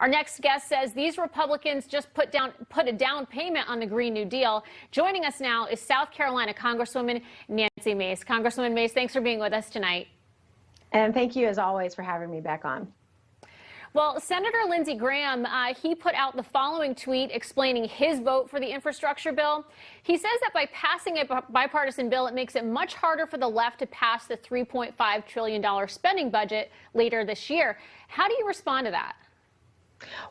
Our next guest says these Republicans just put a down payment on the Green New Deal. Joining us now is South Carolina Congresswoman Nancy Mace. Congresswoman Mace, thanks for being with us tonight. And thank you, as always, for having me back on. Well, Senator Lindsey Graham, he put out the following tweet explaining his vote for the infrastructure bill. He says that by passing a bipartisan bill, it makes it much harder for the left to pass the $3.5 trillion spending budget later this year. How do you respond to that?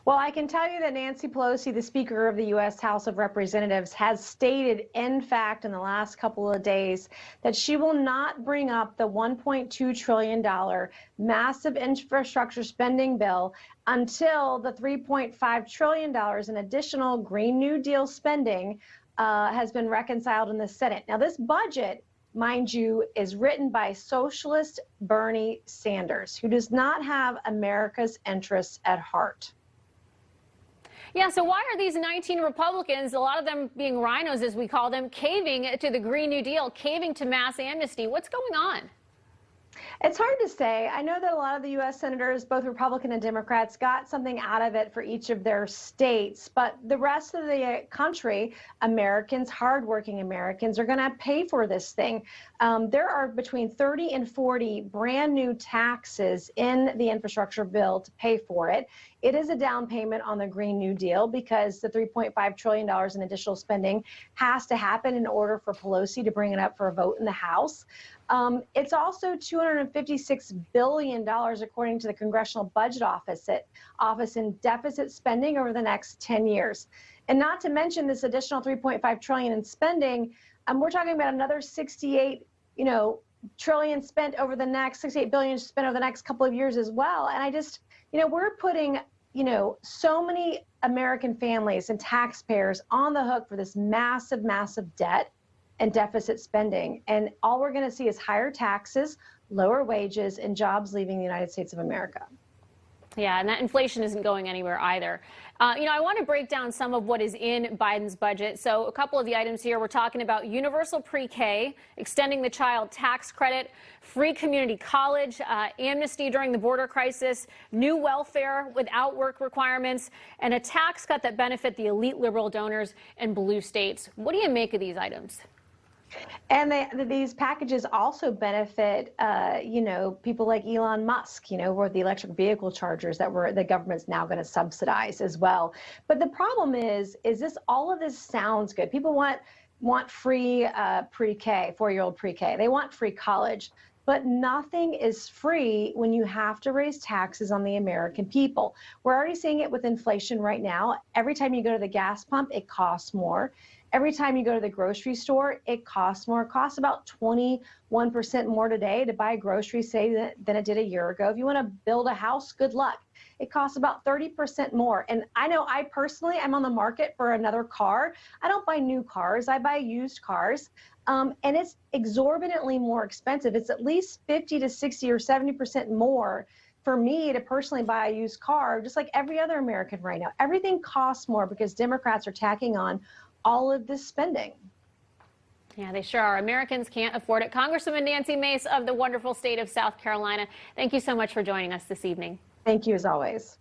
Well, I can tell you that Nancy Pelosi, the Speaker of the U.S. House of Representatives, has stated, in fact, in the last couple of days, that she will not bring up the $1.2 trillion massive infrastructure spending bill until the $3.5 trillion in additional Green New Deal spending has been reconciled in the Senate. Now, this budget, mind you, is written by socialist Bernie Sanders, who does not have America's interests at heart. Yeah, so why are these 19 Republicans, a lot of them being rhinos as we call them, caving to the Green New Deal, caving to mass amnesty? What's going on? It's hard to say. I know that a lot of the U.S. senators, both Republican and Democrats, got something out of it for each of their states. But the rest of the country, Americans, hardworking Americans, are going to pay for this thing. There are between 30 and 40 brand new taxes in the infrastructure bill to pay for it. It is a down payment on the Green New Deal because the $3.5 trillion in additional spending has to happen in order for Pelosi to bring it up for a vote in the House. It's also $256 billion, according to the Congressional Budget Office in deficit spending over the next 10 years. And not to mention this additional $3.5 trillion in spending, we're talking about another 68, trillion spent over the next 68 billion spent over the next couple of years as well. And I just, we're putting, so many American families and taxpayers on the hook for this massive, massive debt and deficit spending. And all we're going to see is higher taxes, lower wages, and jobs leaving the United States of America. Yeah, and that inflation isn't going anywhere either. I want to break down some of what is in Biden's budget. So a couple of the items here, we're talking about universal pre-K, extending the child tax credit, free community college, amnesty during the border crisis, new welfare without work requirements, and a tax cut that benefit the elite liberal donors in blue states. What do you make of these items? And these packages also benefit, people like Elon Musk, or the electric vehicle chargers that the government's now going to subsidize as well. But the problem is all of this sounds good. People want free pre-K, 4-year-old pre-K. They want free college. But nothing is free when you have to raise taxes on the American people. We're already seeing it with inflation right now. Every time you go to the gas pump, it costs more. Every time you go to the grocery store, it costs more. It costs about 21% more today to buy groceries, say, than it did a year ago. If you want to build a house, good luck. It costs about 30% more. And I know I personally, I'm on the market for another car. I don't buy new cars. I buy used cars. And it's exorbitantly more expensive. It's at least 50 to 60 or 70% more for me to personally buy a used car, just like every other American right now. Everything costs more because Democrats are tacking on all of this spending. Yeah, they sure are. Americans can't afford it. Congresswoman Nancy Mace of the wonderful state of South Carolina, thank you so much for joining us this evening. Thank you, as always.